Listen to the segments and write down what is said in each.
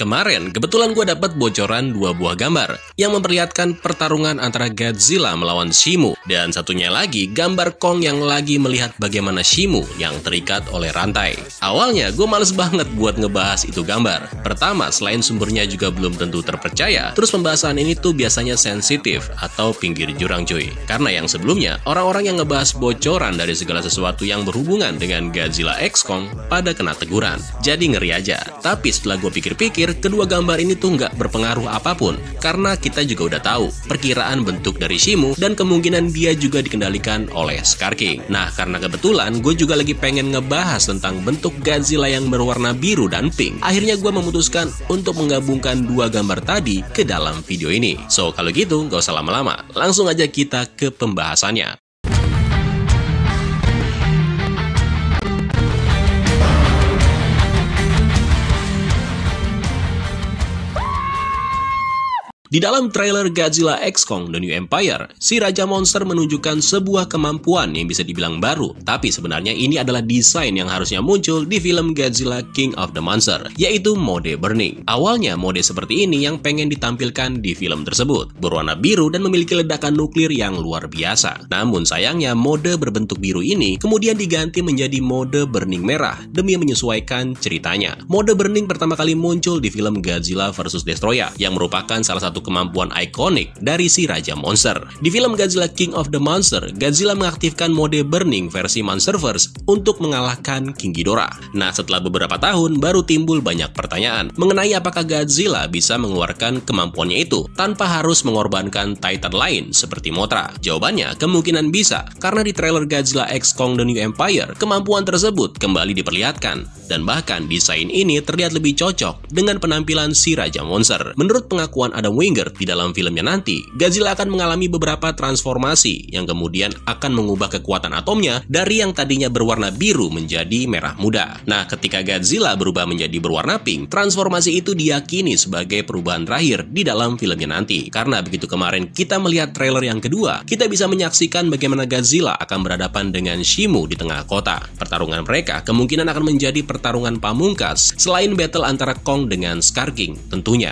Kemarin, kebetulan gue dapat bocoran 2 buah gambar yang memperlihatkan pertarungan antara Godzilla melawan Shimu, dan satunya lagi gambar Kong yang lagi melihat bagaimana Shimu yang terikat oleh rantai. Awalnya, gue males banget buat ngebahas itu gambar. Pertama, selain sumbernya juga belum tentu terpercaya, terus pembahasan ini tuh biasanya sensitif atau pinggir jurang cuy. Karena yang sebelumnya, orang-orang yang ngebahas bocoran dari segala sesuatu yang berhubungan dengan Godzilla X Kong pada kena teguran. Jadi ngeri aja. Tapi setelah gue pikir-pikir, kedua gambar ini tuh nggak berpengaruh apapun, karena kita juga udah tahu perkiraan bentuk dari Shimu dan kemungkinan dia juga dikendalikan oleh Scar King. Nah, karena kebetulan gue juga lagi pengen ngebahas tentang bentuk Godzilla yang berwarna biru dan pink, akhirnya gue memutuskan untuk menggabungkan 2 gambar tadi ke dalam video ini. So, kalau gitu nggak usah lama-lama, langsung aja kita ke pembahasannya. Di dalam trailer Godzilla X Kong The New Empire, si Raja Monster menunjukkan sebuah kemampuan yang bisa dibilang baru, tapi sebenarnya ini adalah desain yang harusnya muncul di film Godzilla King of the Monster, yaitu mode burning. Awalnya, mode seperti ini yang pengen ditampilkan di film tersebut, berwarna biru dan memiliki ledakan nuklir yang luar biasa. Namun sayangnya, mode berbentuk biru ini kemudian diganti menjadi mode burning merah demi menyesuaikan ceritanya. Mode burning pertama kali muncul di film Godzilla vs. Destoroyah, yang merupakan salah satu kemampuan ikonik dari si Raja Monster. Di film Godzilla King of the Monster, Godzilla mengaktifkan mode burning versi Monsterverse untuk mengalahkan King Ghidorah. Nah, setelah beberapa tahun, baru timbul banyak pertanyaan mengenai apakah Godzilla bisa mengeluarkan kemampuannya itu tanpa harus mengorbankan Titan lain seperti Mothra. Jawabannya, kemungkinan bisa, karena di trailer Godzilla X Kong The New Empire, kemampuan tersebut kembali diperlihatkan, dan bahkan desain ini terlihat lebih cocok dengan penampilan si Raja Monster. Menurut pengakuan Adam Wingard di dalam filmnya nanti, Godzilla akan mengalami beberapa transformasi yang kemudian akan mengubah kekuatan atomnya dari yang tadinya berwarna biru menjadi merah muda. Nah, ketika Godzilla berubah menjadi berwarna pink, transformasi itu diyakini sebagai perubahan terakhir di dalam filmnya nanti. Karena begitu kemarin kita melihat trailer yang kedua, kita bisa menyaksikan bagaimana Godzilla akan berhadapan dengan Shimu di tengah kota. Pertarungan mereka kemungkinan akan menjadi pertarungan pamungkas selain battle antara Kong dengan Scar King tentunya.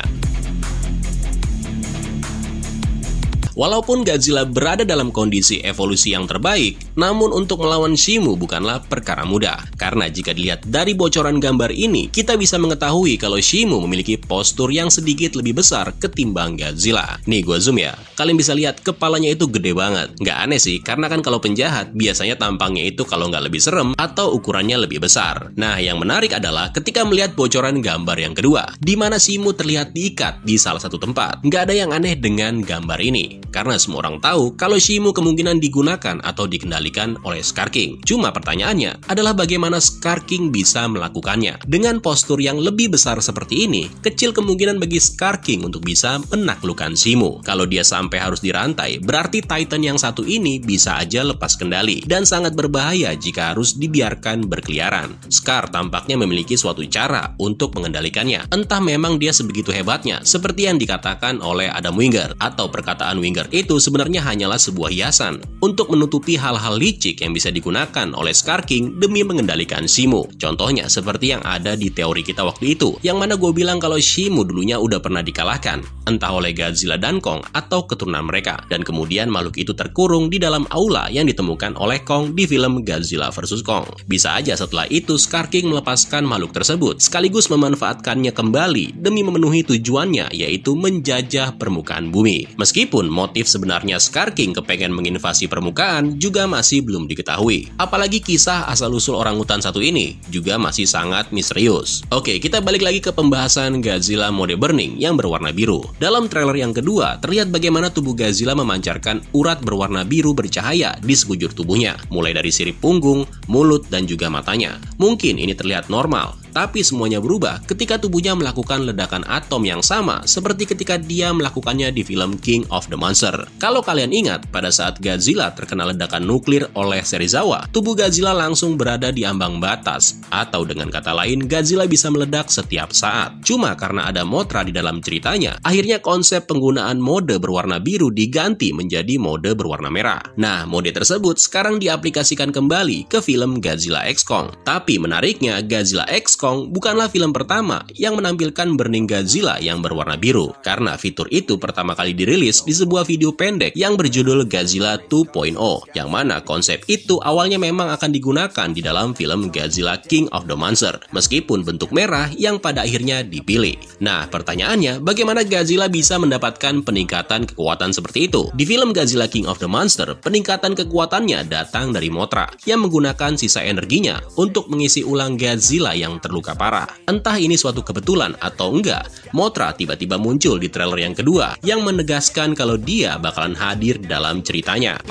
Walaupun Godzilla berada dalam kondisi evolusi yang terbaik, namun untuk melawan Shimu bukanlah perkara mudah. Karena jika dilihat dari bocoran gambar ini, kita bisa mengetahui kalau Shimu memiliki postur yang sedikit lebih besar ketimbang Godzilla. Nih, gue zoom ya. Kalian bisa lihat kepalanya itu gede banget. Nggak aneh sih, karena kan kalau penjahat biasanya tampangnya itu kalau nggak lebih serem atau ukurannya lebih besar. Nah, yang menarik adalah ketika melihat bocoran gambar yang kedua, di mana Shimu terlihat diikat di salah satu tempat. Nggak ada yang aneh dengan gambar ini, karena semua orang tahu kalau Shimu kemungkinan digunakan atau dikendalikan oleh Scar King. Cuma pertanyaannya adalah bagaimana Scar King bisa melakukannya. Dengan postur yang lebih besar seperti ini, kecil kemungkinan bagi Scar King untuk bisa menaklukkan Shimu. Kalau dia sampai harus dirantai, berarti Titan yang satu ini bisa aja lepas kendali dan sangat berbahaya jika harus dibiarkan berkeliaran. Scar tampaknya memiliki suatu cara untuk mengendalikannya. Entah memang dia sebegitu hebatnya, seperti yang dikatakan oleh Adam Wingard, atau perkataan Wingard itu sebenarnya hanyalah sebuah hiasan untuk menutupi hal-hal licik yang bisa digunakan oleh Scar King demi mengendalikan Shimu. Contohnya seperti yang ada di teori kita waktu itu, yang mana gue bilang kalau Shimu dulunya udah pernah dikalahkan, entah oleh Godzilla dan Kong atau keturunan mereka, dan kemudian makhluk itu terkurung di dalam aula yang ditemukan oleh Kong di film Godzilla vs. Kong. Bisa aja setelah itu Scar King melepaskan makhluk tersebut, sekaligus memanfaatkannya kembali demi memenuhi tujuannya, yaitu menjajah permukaan bumi. Meskipun motif sebenarnya Scar King kepengen menginvasi permukaan juga masih belum diketahui. Apalagi kisah asal-usul orangutan satu ini juga masih sangat misterius. Oke, kita balik lagi ke pembahasan Godzilla mode burning yang berwarna biru. Dalam trailer yang kedua, terlihat bagaimana tubuh Godzilla memancarkan urat berwarna biru bercahaya di sekujur tubuhnya, mulai dari sirip punggung, mulut, dan juga matanya. Mungkin ini terlihat normal, tapi semuanya berubah ketika tubuhnya melakukan ledakan atom yang sama seperti ketika dia melakukannya di film King of the Monster. Kalau kalian ingat, pada saat Godzilla terkena ledakan nuklir oleh Serizawa, tubuh Godzilla langsung berada di ambang batas, atau dengan kata lain, Godzilla bisa meledak setiap saat. Cuma karena ada Mothra di dalam ceritanya, akhirnya konsep penggunaan mode berwarna biru diganti menjadi mode berwarna merah. Nah, mode tersebut sekarang diaplikasikan kembali ke film Godzilla X Kong. Tapi menariknya, Godzilla X Kong bukanlah film pertama yang menampilkan Burning Godzilla yang berwarna biru, karena fitur itu pertama kali dirilis di sebuah video pendek yang berjudul Godzilla 2.0, yang mana konsep itu awalnya memang akan digunakan di dalam film Godzilla King of the Monster, meskipun bentuk merah yang pada akhirnya dipilih. Nah, pertanyaannya, bagaimana Godzilla bisa mendapatkan peningkatan kekuatan seperti itu? Di film Godzilla King of the Monster, peningkatan kekuatannya datang dari Mothra, yang menggunakan sisa energinya untuk mengisi ulang Godzilla yang terluka parah. Entah ini suatu kebetulan atau enggak, Mothra tiba-tiba muncul di trailer yang kedua, yang menegaskan kalau dia bakalan hadir dalam ceritanya.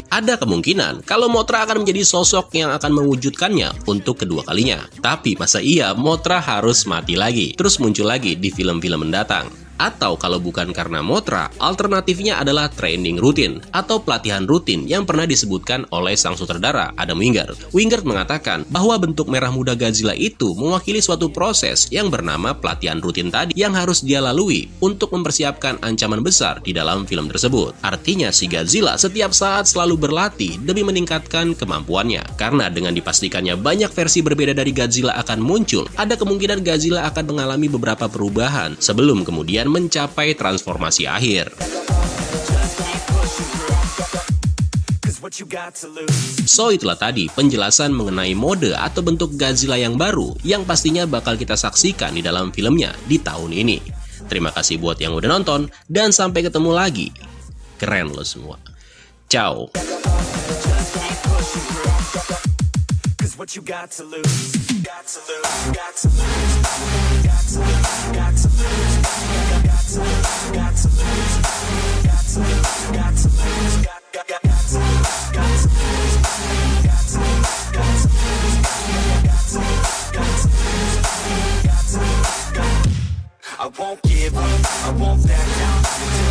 Ada kemungkinan kalau Mothra akan menjadi sosok yang akan mewujudkannya untuk kedua kalinya. Tapi masa iya Mothra harus mati lagi, terus muncul lagi di film-film mendatang? Atau kalau bukan karena Mothra, alternatifnya adalah training rutin atau pelatihan rutin yang pernah disebutkan oleh sang sutradara Adam Wingard. Wingard mengatakan bahwa bentuk merah muda Godzilla itu mewakili suatu proses yang bernama pelatihan rutin tadi yang harus dia lalui untuk mempersiapkan ancaman besar di dalam film tersebut. Artinya si Godzilla setiap saat selalu berlatih demi meningkatkan kemampuannya. Karena dengan dipastikannya banyak versi berbeda dari Godzilla akan muncul, ada kemungkinan Godzilla akan mengalami beberapa perubahan sebelum kemudian mencapai transformasi akhir. So itulah tadi penjelasan mengenai mode atau bentuk Godzilla yang baru yang pastinya bakal kita saksikan di dalam filmnya di tahun ini. Terima kasih buat yang udah nonton dan sampai ketemu lagi. Keren lo semua. Ciao. What you got to lose, got to lose, got to lose, got to lose, got to lose, got to lose, got to lose, got to lose, got to lose, got to lose, got to lose, got to lose, got to lose, got to lose, got to lose. I won't give up, I won't back down.